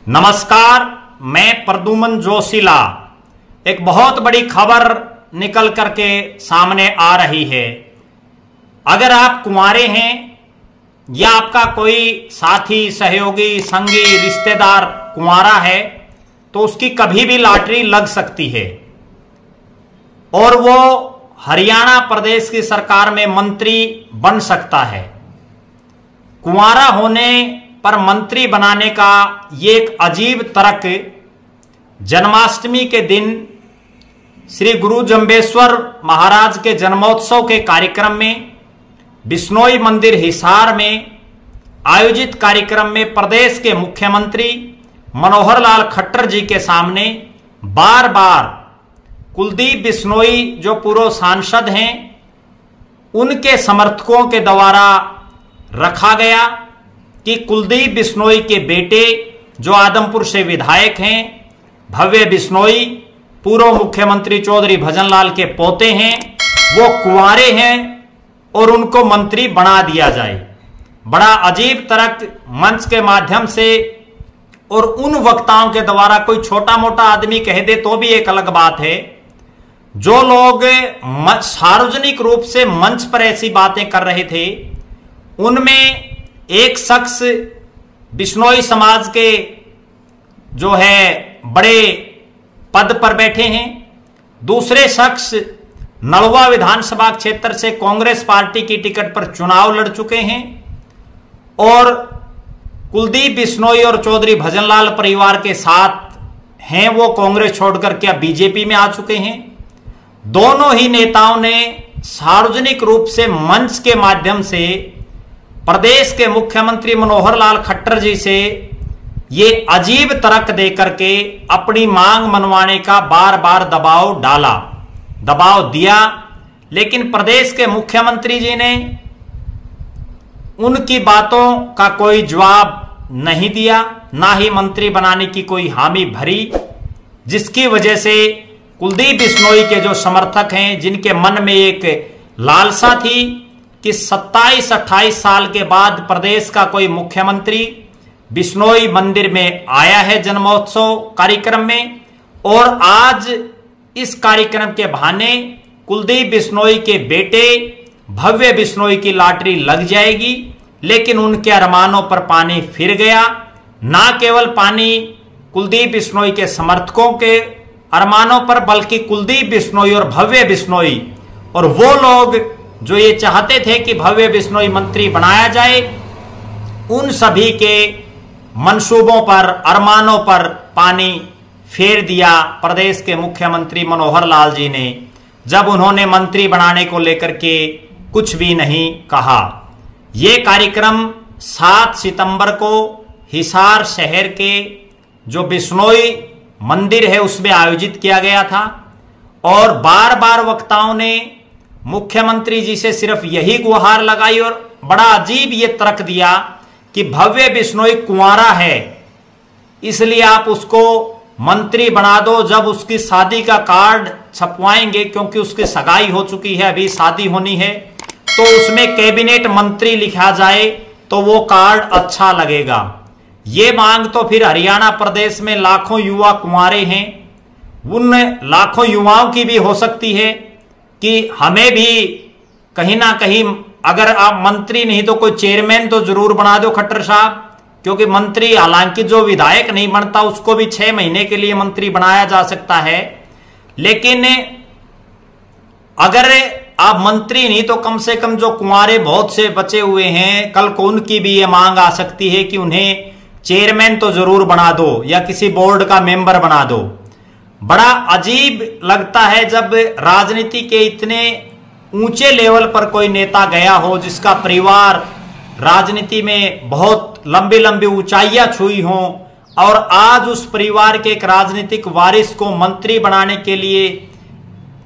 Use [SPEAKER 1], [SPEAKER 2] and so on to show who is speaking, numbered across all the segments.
[SPEAKER 1] नमस्कार, मैं प्रद्युमन जोशीला। एक बहुत बड़ी खबर निकल करके सामने आ रही है। अगर आप कुंवारे हैं या आपका कोई साथी, सहयोगी, संगी, रिश्तेदार कुंवारा है तो उसकी कभी भी लॉटरी लग सकती है और वो हरियाणा प्रदेश की सरकार में मंत्री बन सकता है। कुंवारा होने पर मंत्री बनाने का ये एक अजीब तर्क जन्माष्टमी के दिन श्री गुरु जंबेश्वर महाराज के जन्मोत्सव के कार्यक्रम में बिश्नोई मंदिर हिसार में आयोजित कार्यक्रम में प्रदेश के मुख्यमंत्री मनोहर लाल खट्टर जी के सामने बार बार कुलदीप बिश्नोई जो पूर्व सांसद हैं उनके समर्थकों के द्वारा रखा गया कि कुलदीप बिश्नोई के बेटे जो आदमपुर से विधायक हैं, भव्य बिश्नोई पूर्व मुख्यमंत्री चौधरी भजनलाल के पोते हैं, वो कुंवारे हैं और उनको मंत्री बना दिया जाए। बड़ा अजीब तर्क मंच के माध्यम से और उन वक्ताओं के द्वारा कोई छोटा मोटा आदमी कह दे तो भी एक अलग बात है। जो लोग सार्वजनिक रूप से मंच पर ऐसी बातें कर रहे थे उनमें एक शख्स बिश्नोई समाज के जो है बड़े पद पर बैठे हैं, दूसरे शख्स नलवा विधानसभा क्षेत्र से कांग्रेस पार्टी की टिकट पर चुनाव लड़ चुके हैं और कुलदीप बिश्नोई और चौधरी भजनलाल परिवार के साथ हैं, वो कांग्रेस छोड़कर के अब बीजेपी में आ चुके हैं। दोनों ही नेताओं ने सार्वजनिक रूप से मंच के माध्यम से प्रदेश के मुख्यमंत्री मनोहर लाल खट्टर जी से ये अजीब तर्क देकर के अपनी मांग मनवाने का बार बार दबाव दिया, लेकिन प्रदेश के मुख्यमंत्री जी ने उनकी बातों का कोई जवाब नहीं दिया, ना ही मंत्री बनाने की कोई हामी भरी, जिसकी वजह से कुलदीप बिश्नोई के जो समर्थक हैं, जिनके मन में एक लालसा थी कि 27-28 साल के बाद प्रदेश का कोई मुख्यमंत्री बिश्नोई मंदिर में आया है जन्मोत्सव कार्यक्रम में, और आज इस कार्यक्रम के बहाने कुलदीप बिश्नोई के बेटे भव्य बिश्नोई की लॉटरी लग जाएगी। लेकिन उनके अरमानों पर पानी फिर गया। ना केवल पानी कुलदीप बिश्नोई के समर्थकों के अरमानों पर, बल्कि कुलदीप बिश्नोई और भव्य बिश्नोई और वो लोग जो ये चाहते थे कि भव्य बिश्नोई मंत्री बनाया जाए, उन सभी के मंसूबों पर, अरमानों पर पानी फेर दिया प्रदेश के मुख्यमंत्री मनोहर लाल जी ने, जब उन्होंने मंत्री बनाने को लेकर के कुछ भी नहीं कहा। ये कार्यक्रम 7 सितंबर को हिसार शहर के जो बिश्नोई मंदिर है उसमें आयोजित किया गया था और बार बार वक्ताओं ने मुख्यमंत्री जी से सिर्फ यही गुहार लगाई और बड़ा अजीब ये तर्क दिया कि भव्य बिश्नोई कुंवारा है इसलिए आप उसको मंत्री बना दो। जब उसकी शादी का कार्ड छपवाएंगे, क्योंकि उसकी सगाई हो चुकी है, अभी शादी होनी है, तो उसमें कैबिनेट मंत्री लिखा जाए तो वो कार्ड अच्छा लगेगा। ये मांग तो फिर हरियाणा प्रदेश में लाखों युवा कुंवारे हैं, उन लाखों युवाओं की भी हो सकती है कि हमें भी कहीं ना कहीं, अगर आप मंत्री नहीं तो कोई चेयरमैन तो जरूर बना दो खट्टर साहब, क्योंकि मंत्री, हालांकि जो विधायक नहीं बनता उसको भी 6 महीने के लिए मंत्री बनाया जा सकता है, लेकिन अगर आप मंत्री नहीं तो कम से कम जो कुंवारे बहुत से बचे हुए हैं, कल को उनकी भी ये मांग आ सकती है कि उन्हें चेयरमैन तो जरूर बना दो या किसी बोर्ड का मेंबर बना दो। बड़ा अजीब लगता है जब राजनीति के इतने ऊंचे लेवल पर कोई नेता गया हो, जिसका परिवार राजनीति में बहुत लंबी लंबी ऊंचाइयां छुई हों, और आज उस परिवार के एक राजनीतिक वारिस को मंत्री बनाने के लिए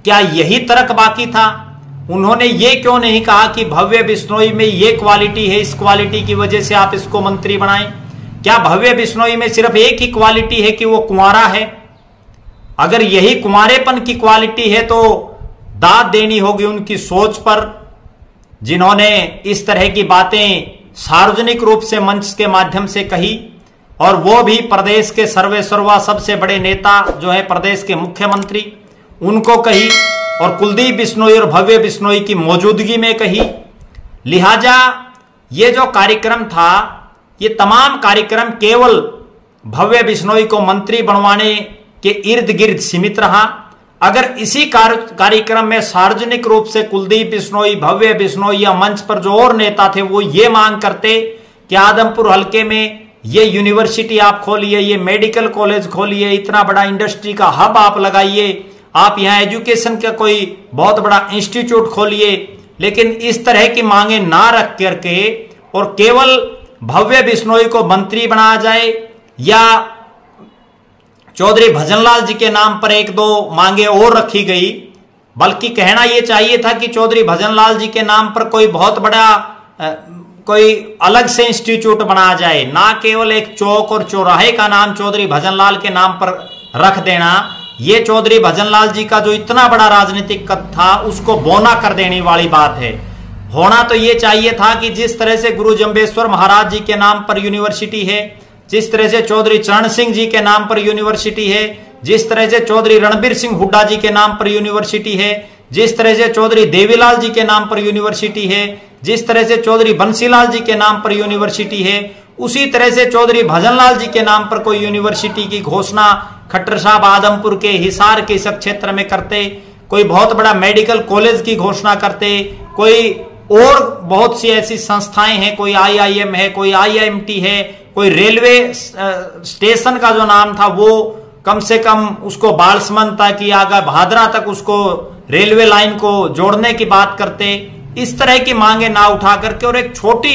[SPEAKER 1] क्या यही तर्क बाकी था? उन्होंने ये क्यों नहीं कहा कि भव्य बिश्नोई में ये क्वालिटी है, इस क्वालिटी की वजह से आप इसको मंत्री बनाएं? क्या भव्य बिश्नोई में सिर्फ एक ही क्वालिटी है कि वो कुंवारा है? अगर यही कुंवारेपन की क्वालिटी है तो दाद देनी होगी उनकी सोच पर, जिन्होंने इस तरह की बातें सार्वजनिक रूप से मंच के माध्यम से कही। और वो भी प्रदेश के सर्वे सर्वा सबसे बड़े नेता जो है प्रदेश के मुख्यमंत्री, उनको कही, और कुलदीप बिश्नोई और भव्य बिश्नोई की मौजूदगी में कही। लिहाजा ये जो कार्यक्रम था, ये तमाम कार्यक्रम केवल भव्य बिश्नोई को मंत्री बनवाने के इर्द गिर्द सीमित रहा। अगर इसी कार्यक्रम में सार्वजनिक रूप से कुलदीप बिश्नोई, भव्य बिश्नोई या मंच पर जो और नेता थे वो ये मांग करते कि आदमपुर हल्के में ये यूनिवर्सिटी आप खोलिए, ये मेडिकल कॉलेज खोलिए, इतना बड़ा इंडस्ट्री का हब आप लगाइए, आप यहां एजुकेशन का कोई बहुत बड़ा इंस्टीट्यूट खोलिए, लेकिन इस तरह की मांगे ना रख करके और केवल भव्य बिश्नोई को मंत्री बनाया जाए या चौधरी भजनलाल जी के नाम पर एक दो मांगे और रखी गई, बल्कि कहना यह चाहिए था कि चौधरी भजनलाल जी के नाम पर कोई बहुत बड़ा कोई अलग से इंस्टीट्यूट बनाया जाए, ना केवल एक चौक और चौराहे का नाम चौधरी भजनलाल के नाम पर रख देना। ये चौधरी भजनलाल जी का जो इतना बड़ा राजनीतिक कद था उसको बौना कर देने वाली बात है। होना तो ये चाहिए था कि जिस तरह से गुरु जंबेश्वर महाराज जी के नाम पर यूनिवर्सिटी है, जिस तरह से चौधरी चरण सिंह जी के नाम पर यूनिवर्सिटी है, जिस तरह से चौधरी रणबीर सिंह हुड्डा जी के नाम पर यूनिवर्सिटी है, जिस तरह से चौधरी देवीलाल जी के नाम पर यूनिवर्सिटी है, जिस तरह से चौधरी बंसीलाल जी के नाम पर यूनिवर्सिटी है, उसी तरह से चौधरी भजनलाल जी के नाम पर कोई यूनिवर्सिटी की घोषणा खट्टर साहब आदमपुर के हिसार के इस क्षेत्र में करते, कोई बहुत बड़ा मेडिकल कॉलेज की घोषणा करते, कोई और बहुत सी ऐसी संस्थाएं हैं, कोई IIM है, कोई IIMT है, कोई रेलवे स्टेशन का जो नाम था वो कम से कम उसको बालसमंद तक या आगे भादरा तक उसको रेलवे लाइन को जोड़ने की बात करते। इस तरह की मांगे ना उठा करके और एक छोटी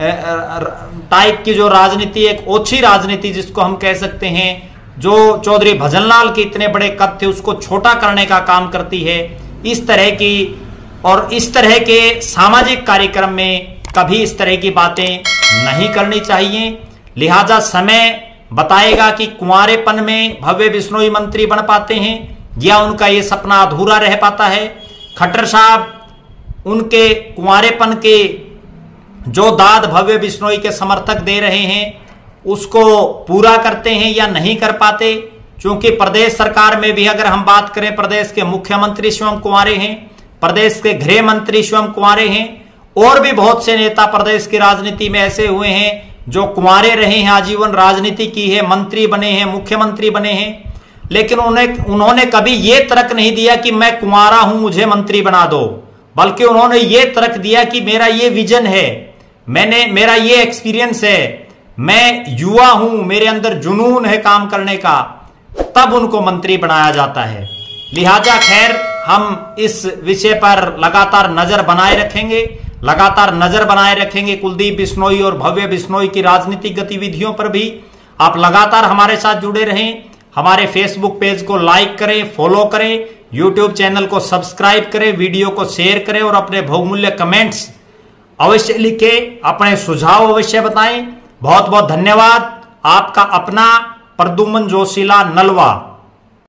[SPEAKER 1] टाइप की जो राजनीति, एक ओछी राजनीति जिसको हम कह सकते हैं, जो चौधरी भजनलाल के इतने बड़े कद थे उसको छोटा करने का काम करती है। इस तरह की और इस तरह के सामाजिक कार्यक्रम में कभी इस तरह की बातें नहीं करनी चाहिए। लिहाजा समय बताएगा कि कुंवारेपन में भव्य बिश्नोई मंत्री बन पाते हैं या उनका ये सपना अधूरा रह पाता है। खट्टर साहब उनके कुंवारेपन के जो दाद भव्य बिश्नोई के समर्थक दे रहे हैं उसको पूरा करते हैं या नहीं कर पाते, क्योंकि प्रदेश सरकार में भी अगर हम बात करें, प्रदेश के मुख्यमंत्री स्वयं कुंवारे हैं, प्रदेश के गृह मंत्री स्वयं कुंवारे हैं, और भी बहुत से नेता प्रदेश की राजनीति में ऐसे हुए हैं जो कुंवारे रहे हैं, आजीवन राजनीति की है, मंत्री बने हैं, मुख्यमंत्री बने हैं, लेकिन उन्होंने कभी ये तर्क नहीं दिया कि मैं कुंवारा हूं मुझे मंत्री बना दो, बल्कि उन्होंने ये तर्क दिया कि मेरा ये विजन है, मेरा ये एक्सपीरियंस है, मैं युवा हूं, मेरे अंदर जुनून है काम करने का, तब उनको मंत्री बनाया जाता है। लिहाजा खैर हम इस विषय पर लगातार नजर बनाए रखेंगे कुलदीप बिश्नोई और भव्य बिश्नोई की राजनीतिक गतिविधियों पर भी। आप लगातार हमारे साथ जुड़े रहें, हमारे फेसबुक पेज को लाइक करें, फॉलो करें, यूट्यूब चैनल को सब्सक्राइब करें, वीडियो को शेयर करें और अपने बहुमूल्य कमेंट्स अवश्य लिखें, अपने सुझाव अवश्य बताएं। बहुत बहुत धन्यवाद। आपका अपना प्रद्युम्न जोशीला, नलवा।